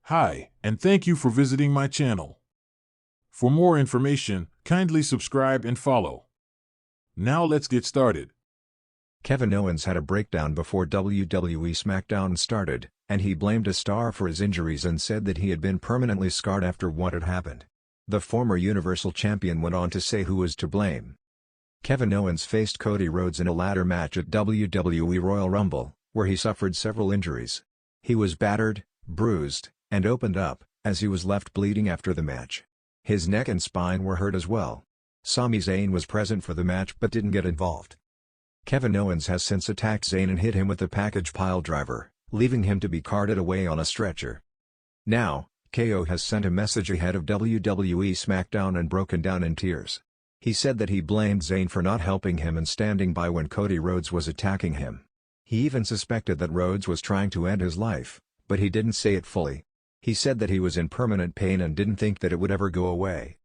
Hi, and thank you for visiting my channel. For more information, kindly subscribe and follow. Now let's get started. Kevin Owens had a breakdown before WWE SmackDown started, and he blamed a star for his injuries and said that he had been permanently scarred after what had happened. The former Universal Champion went on to say who was to blame. Kevin Owens faced Cody Rhodes in a ladder match at WWE Royal Rumble, where he suffered several injuries. He was battered, bruised, and opened up, as he was left bleeding after the match. His neck and spine were hurt as well. Sami Zayn was present for the match but didn't get involved. Kevin Owens has since attacked Zayn and hit him with a package piledriver, leaving him to be carted away on a stretcher. Now, KO has sent a message ahead of WWE SmackDown and broken down in tears. He said that he blamed Zayn for not helping him and standing by when Cody Rhodes was attacking him. He even suspected that Rhodes was trying to end his life, but he didn't say it fully. He said that he was in permanent pain and didn't think that it would ever go away.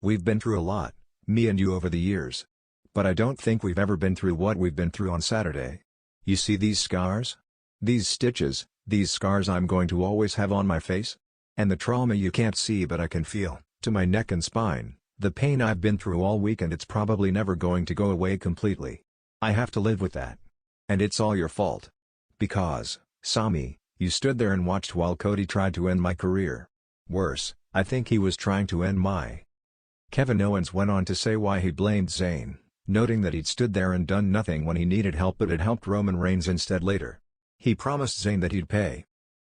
"We've been through a lot, me and you over the years. But I don't think we've ever been through what we've been through on Saturday. You see these scars? These stitches, these scars I'm going to always have on my face? And the trauma you can't see but I can feel, to my neck and spine, the pain I've been through all week, and it's probably never going to go away completely. I have to live with that. And it's all your fault. Because, Sami, you stood there and watched while Cody tried to end my career. Worse, I think he was trying to end my." Kevin Owens went on to say why he blamed Zayn, noting that he'd stood there and done nothing when he needed help but had helped Roman Reigns instead later. He promised Zayn that he'd pay.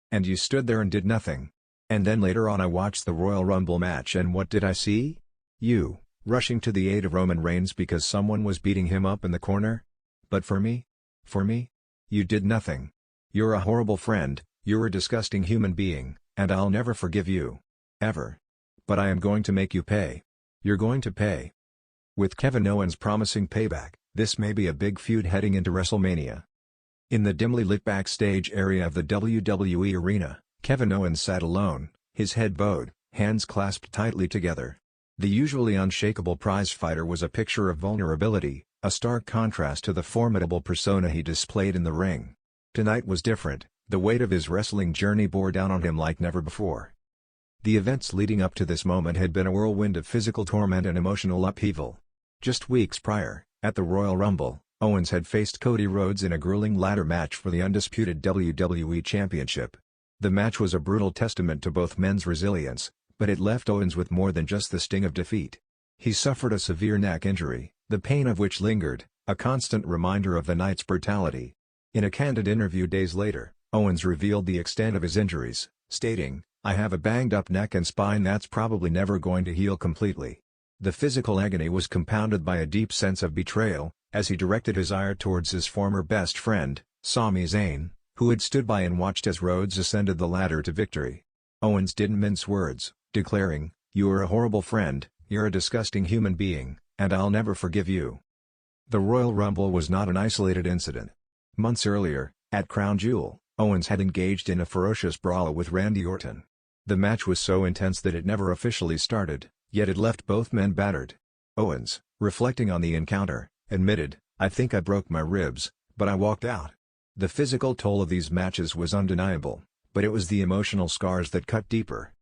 "And you stood there and did nothing. And then later on I watched the Royal Rumble match and what did I see? You, rushing to the aid of Roman Reigns because someone was beating him up in the corner? But for me? You did nothing. You're a horrible friend, you're a disgusting human being, and I'll never forgive you. Ever. But I am going to make you pay. You're going to pay." With Kevin Owens promising payback, this may be a big feud heading into WrestleMania. In the dimly lit backstage area of the WWE arena, Kevin Owens sat alone, his head bowed, hands clasped tightly together. The usually unshakable prizefighter was a picture of vulnerability, a stark contrast to the formidable persona he displayed in the ring. Tonight was different, the weight of his wrestling journey bore down on him like never before. The events leading up to this moment had been a whirlwind of physical torment and emotional upheaval. Just weeks prior, at the Royal Rumble, Owens had faced Cody Rhodes in a grueling ladder match for the undisputed WWE Championship. The match was a brutal testament to both men's resilience, but it left Owens with more than just the sting of defeat. He suffered a severe neck injury, the pain of which lingered, a constant reminder of the night's brutality. In a candid interview days later, Owens revealed the extent of his injuries, stating, "I have a banged-up neck and spine that's probably never going to heal completely." The physical agony was compounded by a deep sense of betrayal, as he directed his ire towards his former best friend, Sami Zayn, who had stood by and watched as Rhodes ascended the ladder to victory. Owens didn't mince words, declaring, "You're a horrible friend, you're a disgusting human being, and I'll never forgive you." The Royal Rumble was not an isolated incident. Months earlier, at Crown Jewel, Owens had engaged in a ferocious brawl with Randy Orton. The match was so intense that it never officially started, yet it left both men battered. Owens, reflecting on the encounter, admitted, "I think I broke my ribs, but I walked out." The physical toll of these matches was undeniable, but it was the emotional scars that cut deeper.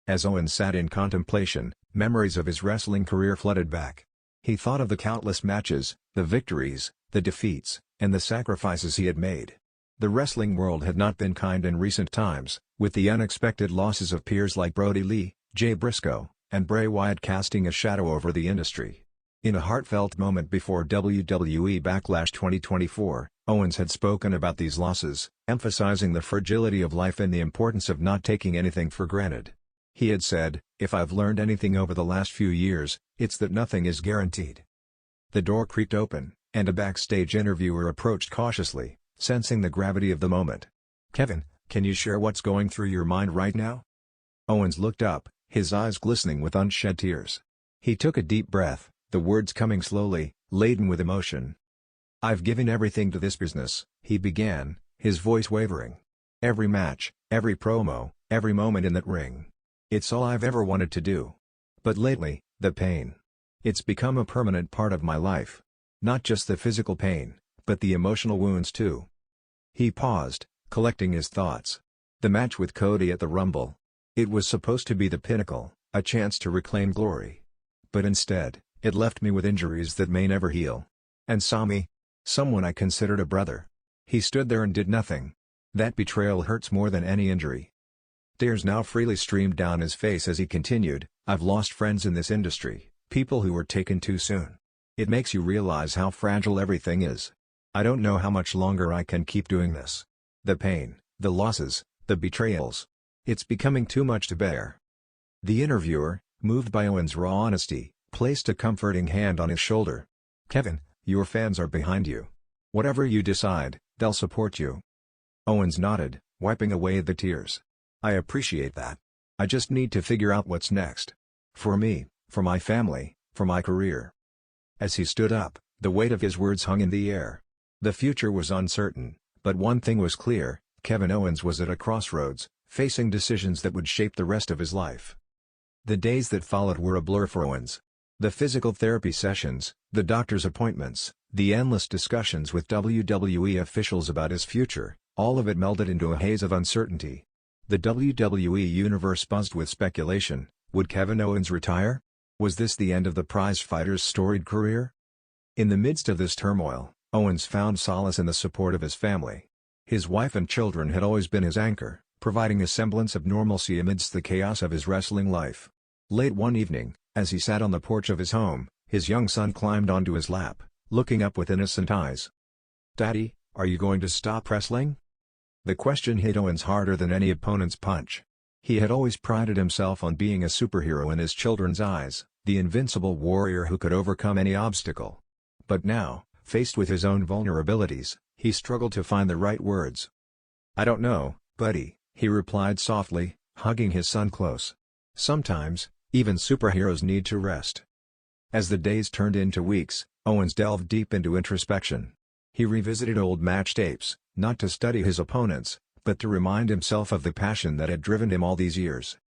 As Owens sat in contemplation, memories of his wrestling career flooded back. He thought of the countless matches, the victories, the defeats, and the sacrifices he had made. The wrestling world had not been kind in recent times, with the unexpected losses of peers like Brody Lee, Jay Briscoe, and Bray Wyatt casting a shadow over the industry. In a heartfelt moment before WWE Backlash 2024, Owens had spoken about these losses, emphasizing the fragility of life and the importance of not taking anything for granted. He had said, "If I've learned anything over the last few years, it's that nothing is guaranteed." The door creaked open, and a backstage interviewer approached cautiously, sensing the gravity of the moment. "Kevin, can you share what's going through your mind right now?" Owens looked up, his eyes glistening with unshed tears. He took a deep breath, the words coming slowly, laden with emotion. "I've given everything to this business," he began, his voice wavering. "Every match, every promo, every moment in that ring. It's all I've ever wanted to do. But lately, the pain. It's become a permanent part of my life. Not just the physical pain, but the emotional wounds too." He paused, collecting his thoughts. The match with Cody at the Rumble. It was supposed to be the pinnacle, a chance to reclaim glory. But instead, it left me with injuries that may never heal. And Sami? Someone I considered a brother. He stood there and did nothing. That betrayal hurts more than any injury. Tears now freely streamed down his face as he continued, I've lost friends in this industry, people who were taken too soon. It makes you realize how fragile everything is. I don't know how much longer I can keep doing this. The pain, the losses, the betrayals. It's becoming too much to bear. The interviewer, moved by Owens' raw honesty, placed a comforting hand on his shoulder. Kevin, your fans are behind you. Whatever you decide, they'll support you. Owens nodded, wiping away the tears. I appreciate that. I just need to figure out what's next. For me, for my family, for my career. As he stood up, the weight of his words hung in the air. The future was uncertain, but one thing was clear, Kevin Owens was at a crossroads, facing decisions that would shape the rest of his life. The days that followed were a blur for Owens. The physical therapy sessions, the doctor's appointments, the endless discussions with WWE officials about his future, all of it melded into a haze of uncertainty. The WWE universe buzzed with speculation. Would Kevin Owens retire? Was this the end of the prizefighter's storied career? In the midst of this turmoil, Owens found solace in the support of his family. His wife and children had always been his anchor, providing a semblance of normalcy amidst the chaos of his wrestling life. Late one evening, as he sat on the porch of his home, his young son climbed onto his lap, looking up with innocent eyes. "Daddy, are you going to stop wrestling?" The question hit Owens harder than any opponent's punch. He had always prided himself on being a superhero in his children's eyes, the invincible warrior who could overcome any obstacle. But now, faced with his own vulnerabilities, he struggled to find the right words. "I don't know, buddy," he replied softly, hugging his son close. Sometimes, even superheroes need to rest. As the days turned into weeks, Owens delved deep into introspection. He revisited old match tapes, not to study his opponents, but to remind himself of the passion that had driven him all these years.